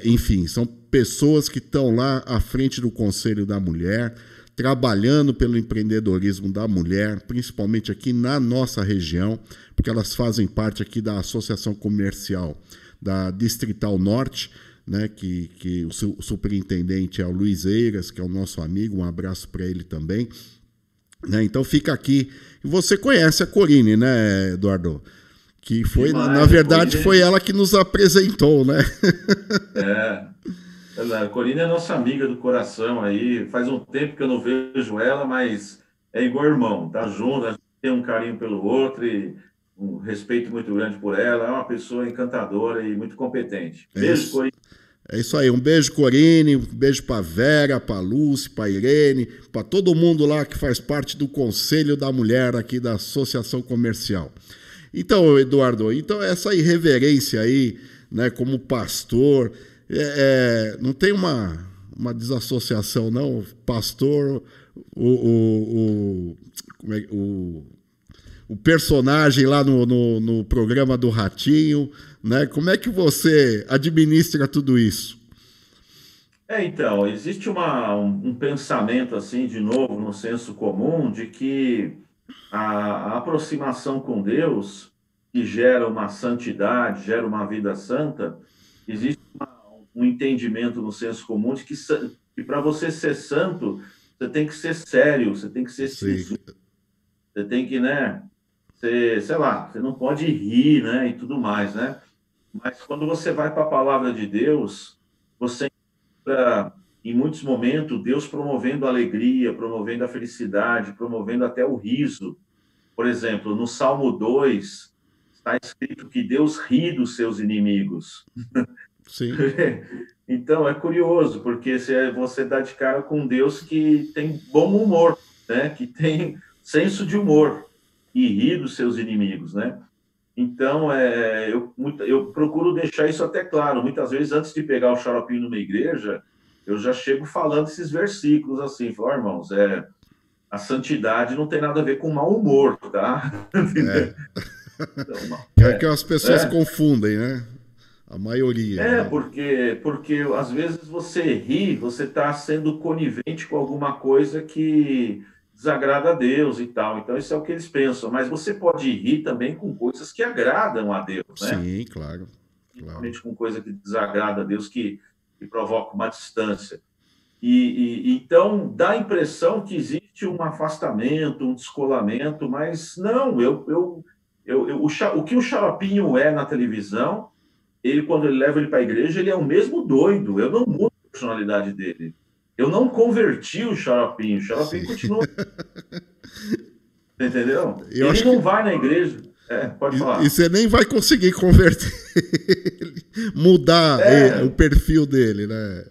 enfim, são pessoas que estão lá à frente do Conselho da Mulher, trabalhando pelo empreendedorismo da mulher, principalmente aqui na nossa região, porque elas fazem parte aqui da Associação Comercial da Distrital Norte, né, que o superintendente é o Luiz Eiras, que é o nosso amigo, um abraço para ele também, né? Então fica aqui. E você conhece a Corine, né, Eduardo? Que foi, na verdade, foi ela que nos apresentou, né? A Corine é nossa amiga do coração aí, faz um tempo que eu não vejo ela, mas é igual irmão, tá junto, a gente tem um carinho pelo outro e um respeito muito grande por ela, é uma pessoa encantadora e muito competente. Beijo, Corine. É isso aí, um beijo, Corine, um beijo para Vera, para Lúcia, para Irene, para todo mundo lá que faz parte do Conselho da Mulher aqui da Associação Comercial. Então, Eduardo, essa irreverência aí, né, como pastor, não tem uma desassociação, não? Pastor, o personagem lá no programa do Ratinho, né? Como é que você administra tudo isso? Então, existe um pensamento, assim, de novo, no senso comum, de que a aproximação com Deus, que gera uma santidade, gera uma vida santa, existe um entendimento no senso comum de que para você ser santo, você tem que ser sério, você tem que ser sincero, você tem que, né, sei lá, você não pode rir, né, e tudo mais, né? Mas quando você vai para a palavra de Deus, você encontra, em muitos momentos, Deus promovendo a alegria, promovendo a felicidade, promovendo até o riso. Por exemplo, no Salmo 2, está escrito que Deus ri dos seus inimigos. Sim. Então, é curioso, porque você dá de cara com um Deus que tem bom humor, né? Que tem senso de humor e ri dos seus inimigos, né? Então, eu procuro deixar isso até claro. Muitas vezes, antes de pegar o xaropinho numa igreja, eu já chego falando esses versículos assim, falo, irmãos, a santidade não tem nada a ver com mau humor, tá? Então, que as pessoas confundem, né? A maioria. Né? Porque às vezes você ri, você está sendo conivente com alguma coisa que desagrada a Deus e tal. Então, isso é o que eles pensam. Mas você pode rir também com coisas que agradam a Deus, né? Sim, claro. Principalmente com coisa que desagrada a Deus, que provoca uma distância. Então, dá a impressão que existe um afastamento, um descolamento, mas não, eu O que o Xaropinho é na televisão, ele, quando ele leva ele para a igreja, ele é o mesmo doido. Eu não mudo a personalidade dele. Eu não converti o Xaropinho. O Xaropinho continua. Entendeu? Ele não vai na igreja. Pode falar. E você nem vai conseguir converter ele, mudar o perfil dele, né?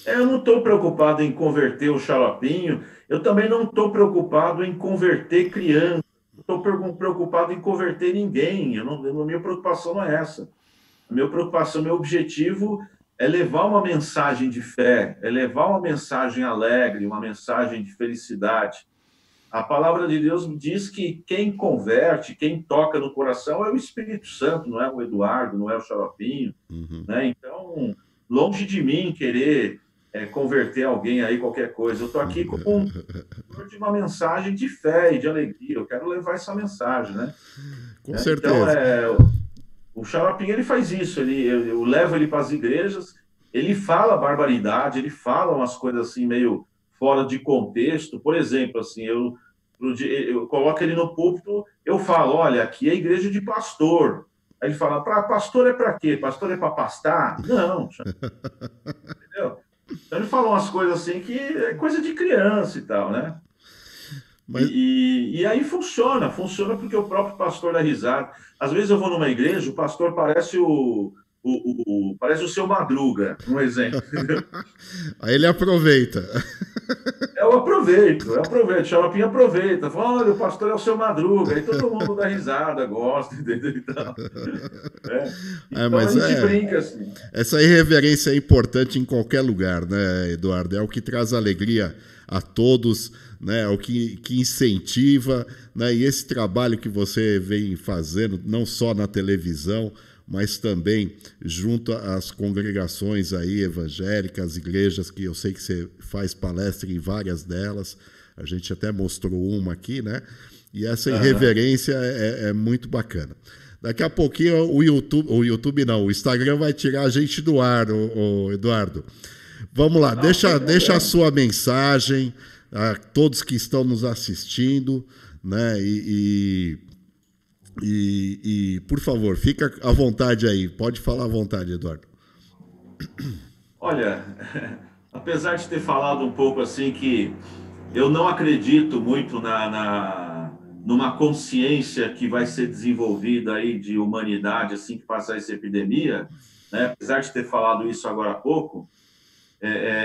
Eu não estou preocupado em converter o Xaropinho. Eu também não estou preocupado em converter criança. Não estou preocupado em converter ninguém. A minha preocupação não é essa. A minha preocupação, meu objetivo é levar uma mensagem de fé, é levar uma mensagem alegre, uma mensagem de felicidade. A palavra de Deus diz que quem converte, quem toca no coração é o Espírito Santo, não é o Eduardo, não é o Xaropinho. Né? Então, longe de mim querer converter alguém aí, qualquer coisa. Eu estou aqui como de uma mensagem de fé e de alegria. Eu quero levar essa mensagem, né? Com certeza. Então, o Xaropinho, ele faz isso. Eu levo ele para as igrejas, ele fala barbaridade, ele fala umas coisas assim meio fora de contexto. Por exemplo, assim, eu coloco ele no púlpito, eu falo, olha, aqui é igreja de pastor. Aí ele fala, pastor é para quê? Pastor é para pastar? Não. Entendeu? Então ele fala umas coisas assim que é coisa de criança e tal, né? Mas... E aí funciona porque o próprio pastor dá risada. Às vezes eu vou numa igreja, o pastor parece parece o seu Madruga, um exemplo. Aí ele aproveita. Eu aproveito. O Xaropinho aproveita. Fala, olha, o pastor é o seu Madruga. Aí todo mundo dá risada, gosta, entendeu? Então, mas a gente brinca assim. Essa irreverência é importante em qualquer lugar, né, Eduardo? É o que traz alegria a todos, né? É o que incentiva, né? E esse trabalho que você vem fazendo, não só na televisão, mas também junto às congregações aí evangélicas, igrejas, que eu sei que você faz palestra em várias delas, a gente até mostrou uma aqui, né? E essa irreverência é muito bacana. Daqui a pouquinho o Instagram vai tirar a gente do ar, Eduardo. Vamos lá, deixa a sua mensagem a todos que estão nos assistindo, né? E, por favor, fica à vontade aí. Pode falar à vontade, Eduardo. Olha, apesar de ter falado um pouco assim que eu não acredito muito numa consciência que vai ser desenvolvida aí de humanidade assim que passar essa epidemia, né? Apesar de ter falado isso agora há pouco,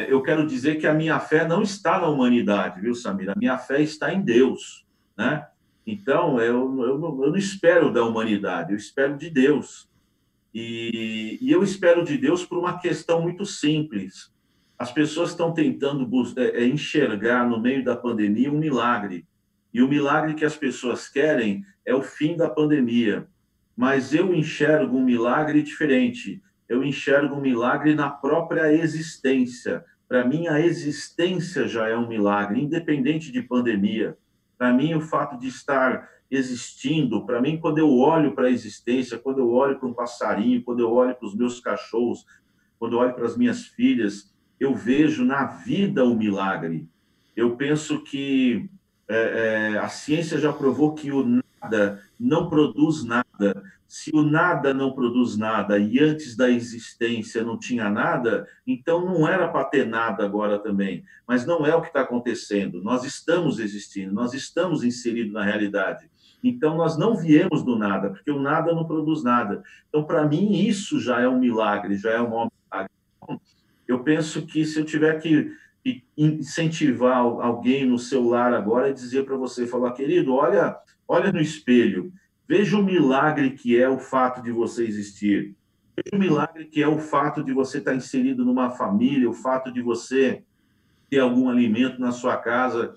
eu quero dizer que a minha fé não está na humanidade, viu, Samir? A minha fé está em Deus, né? Então, eu não espero da humanidade, eu espero de Deus. E eu espero de Deus por uma questão muito simples. As pessoas estão tentando enxergar no meio da pandemia um milagre. E o milagre que as pessoas querem é o fim da pandemia. Mas eu enxergo um milagre diferente. Eu enxergo um milagre na própria existência. Para mim, a existência já é um milagre, independente de pandemia. Para mim, o fato de estar existindo, para mim, quando eu olho para a existência, quando eu olho para um passarinho, quando eu olho para os meus cachorros, quando eu olho para as minhas filhas, eu vejo na vida o milagre. Eu penso que a ciência já provou que o nada não produz nada. Se o nada não produz nada e antes da existência não tinha nada, então não era para ter nada agora também. Mas não é o que está acontecendo. Nós estamos existindo, nós estamos inseridos na realidade. Então, nós não viemos do nada, porque o nada não produz nada. Então, para mim, isso já é um milagre, já é um maior milagre. Então, eu penso que se eu tiver que incentivar alguém no celular agora e dizer para você, falar, querido, olha no espelho, veja o milagre que é o fato de você existir. Veja o milagre que é o fato de você estar inserido numa família, o fato de você ter algum alimento na sua casa.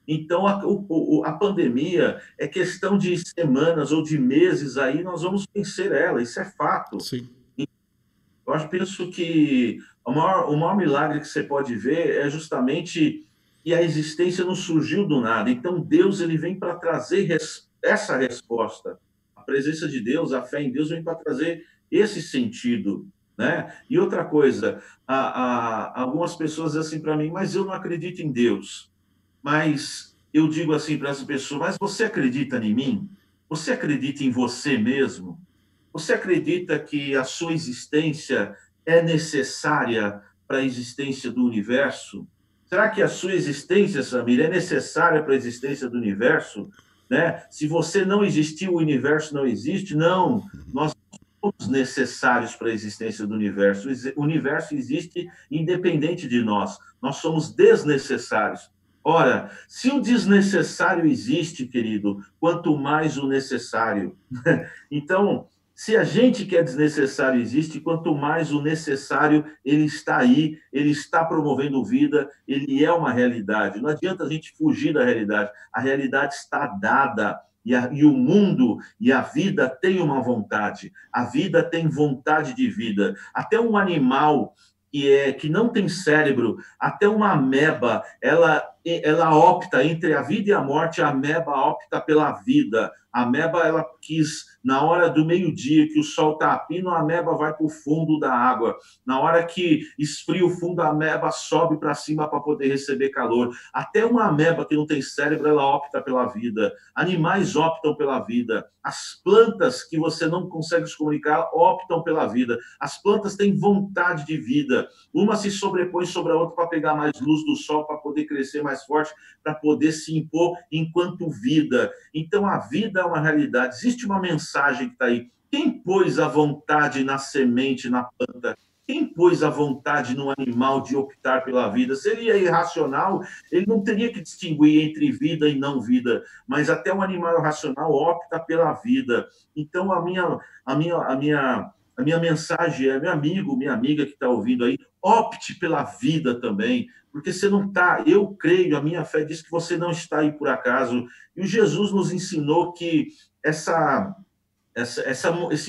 Então, a pandemia é questão de semanas ou de meses, aí nós vamos vencer ela, isso é fato. Sim. Eu penso que o maior milagre que você pode ver é justamente que a existência não surgiu do nada. Então, Deus ele vem para trazer essa resposta. A presença de Deus, a fé em Deus vem para trazer esse sentido, né? E outra coisa, algumas pessoas dizem assim para mim, mas eu não acredito em Deus. Mas eu digo assim para essa pessoa, mas você acredita em mim? Você acredita em você mesmo? Você acredita que a sua existência é necessária para a existência do universo? Será que a sua existência, Samir, é necessária para a existência do universo? Né? Se você não existir, o universo não existe? Não, nós somos necessários para a existência do universo. O universo existe independente de nós. Nós somos desnecessários. Ora, se o desnecessário existe, querido, quanto mais o necessário. Então, se a gente que é desnecessário existe, quanto mais o necessário, ele está aí, ele está promovendo vida, ele é uma realidade. Não adianta a gente fugir da realidade. A realidade está dada. E o mundo e a vida têm uma vontade. A vida tem vontade de vida. Até um animal que não tem cérebro, até uma ameba, ela opta entre a vida e a morte, a ameba opta pela vida. A ameba, ela quis, na hora do meio-dia, que o sol está a pino, a ameba vai para o fundo da água. Na hora que esfria o fundo, a ameba sobe para cima para poder receber calor. Até uma ameba que não tem cérebro, ela opta pela vida. Animais optam pela vida. As plantas que você não consegue se comunicar optam pela vida. As plantas têm vontade de vida. Uma se sobrepõe sobre a outra para pegar mais luz do sol, para poder crescer mais forte, para poder se impor enquanto vida. Então, a vida é uma realidade. Existe uma mensagem que está aí. Quem pôs a vontade na semente, na planta? Quem pôs a vontade no animal de optar pela vida? Seria irracional, ele não teria que distinguir entre vida e não vida, mas até um animal racional opta pela vida. Então, a minha mensagem é, meu amigo, minha amiga que está ouvindo aí, opte pela vida também, porque você não está, eu creio, a minha fé diz que você não está aí por acaso. E o Jesus nos ensinou que esse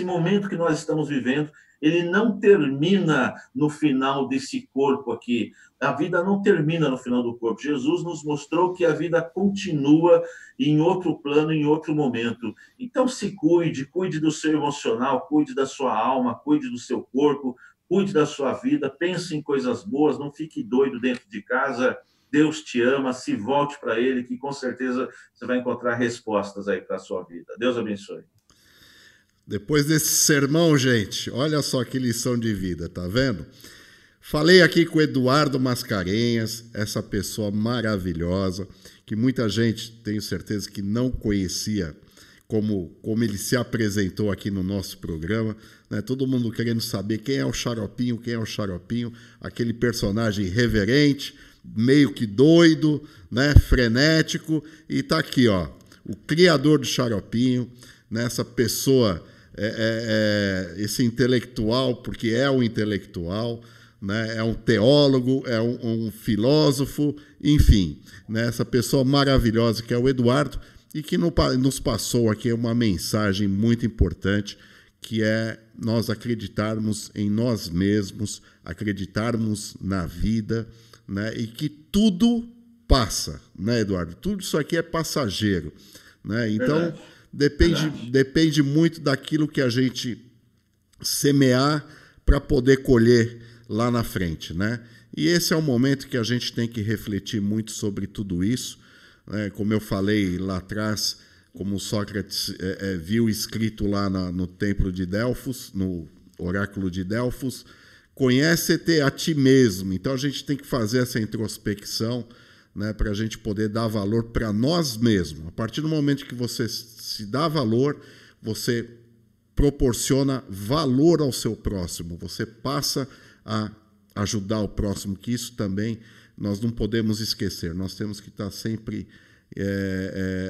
momento que nós estamos vivendo, ele não termina no final desse corpo aqui. A vida não termina no final do corpo. Jesus nos mostrou que a vida continua em outro plano, em outro momento. Então, se cuide do seu emocional, cuide da sua alma, cuide do seu corpo, cuide da sua vida, pense em coisas boas, não fique doido dentro de casa. Deus te ama, se volte para Ele, que com certeza você vai encontrar respostas aí para a sua vida. Deus abençoe. Depois desse sermão, gente, olha só que lição de vida, tá vendo? Falei aqui com o Eduardo Mascarenhas, essa pessoa maravilhosa, que muita gente, tenho certeza, que não conhecia como ele se apresentou aqui no nosso programa, né? Todo mundo querendo saber quem é o Xaropinho, aquele personagem irreverente, meio que doido, né? Frenético, e tá aqui, ó, o criador do Xaropinho, né? Essa pessoa... esse intelectual, porque é um intelectual, né? É um teólogo, é um filósofo, enfim, né? Essa pessoa maravilhosa que é o Eduardo e que nos passou aqui uma mensagem muito importante, que é nós acreditarmos em nós mesmos, acreditarmos na vida, né? E que tudo passa, né, Eduardo? Tudo isso aqui é passageiro, né? Então... Depende muito daquilo que a gente semear para poder colher lá na frente, né? E esse é o momento que a gente tem que refletir muito sobre tudo isso, né? Como eu falei lá atrás, como Sócrates viu escrito lá no templo de Delfos, no oráculo de Delfos, conhece-te a ti mesmo. Então a gente tem que fazer essa introspecção, né, para a gente poder dar valor para nós mesmos. A partir do momento que você se dá valor, você proporciona valor ao seu próximo, você passa a ajudar o próximo, que isso também nós não podemos esquecer. Nós temos que estar sempre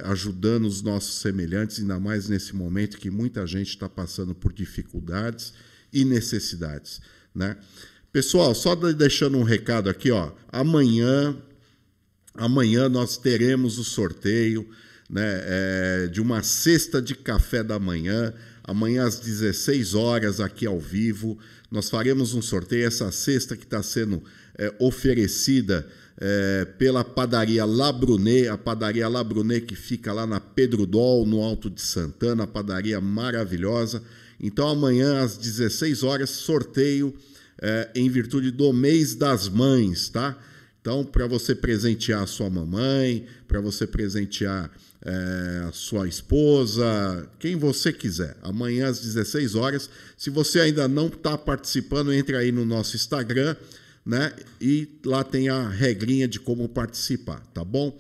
ajudando os nossos semelhantes, ainda mais nesse momento que muita gente está passando por dificuldades e necessidades, né? Pessoal, só deixando um recado aqui, ó, Amanhã nós teremos o sorteio, né, de uma cesta de café da manhã. Amanhã às 16 horas aqui ao vivo. Nós faremos um sorteio. Essa cesta que está sendo oferecida pela padaria La Brunet. A padaria La Brunet que fica lá na Pedro Dol, no Alto de Santana. Padaria maravilhosa. Então amanhã às 16 horas sorteio em virtude do mês das mães, tá? Então, para você presentear a sua mamãe, para você presentear a sua esposa, quem você quiser. Amanhã às 16 horas. Se você ainda não está participando, entre aí no nosso Instagram, né? E lá tem a regrinha de como participar, tá bom?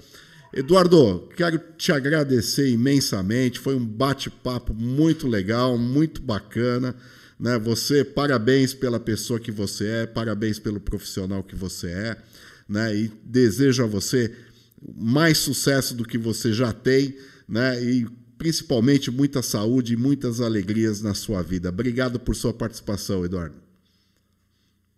Eduardo, quero te agradecer imensamente. Foi um bate-papo muito legal, muito bacana, né? Você, parabéns pela pessoa que você é, parabéns pelo profissional que você é, né? E desejo a você mais sucesso do que você já tem, né? E principalmente muita saúde e muitas alegrias na sua vida. Obrigado por sua participação, Eduardo.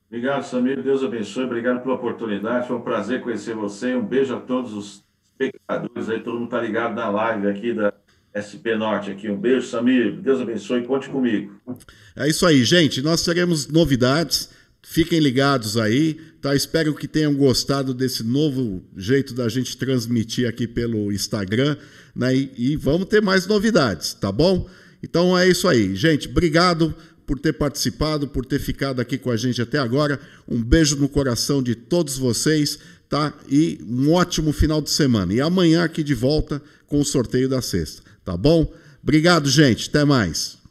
Obrigado, Samir. Deus abençoe. Obrigado pela oportunidade. Foi um prazer conhecer você. Um beijo a todos os espectadores aí. Todo mundo está ligado na live aqui da SP Norte. Aqui. Um beijo, Samir. Deus abençoe. Conte comigo. É isso aí, gente. Nós teremos novidades. Fiquem ligados aí, tá? Espero que tenham gostado desse novo jeito da gente transmitir aqui pelo Instagram, né? E vamos ter mais novidades, tá bom? Então é isso aí, gente. Obrigado por ter participado, por ter ficado aqui com a gente até agora. Um beijo no coração de todos vocês, tá? E um ótimo final de semana. E amanhã aqui de volta com o sorteio da sexta, tá bom? Obrigado, gente. Até mais.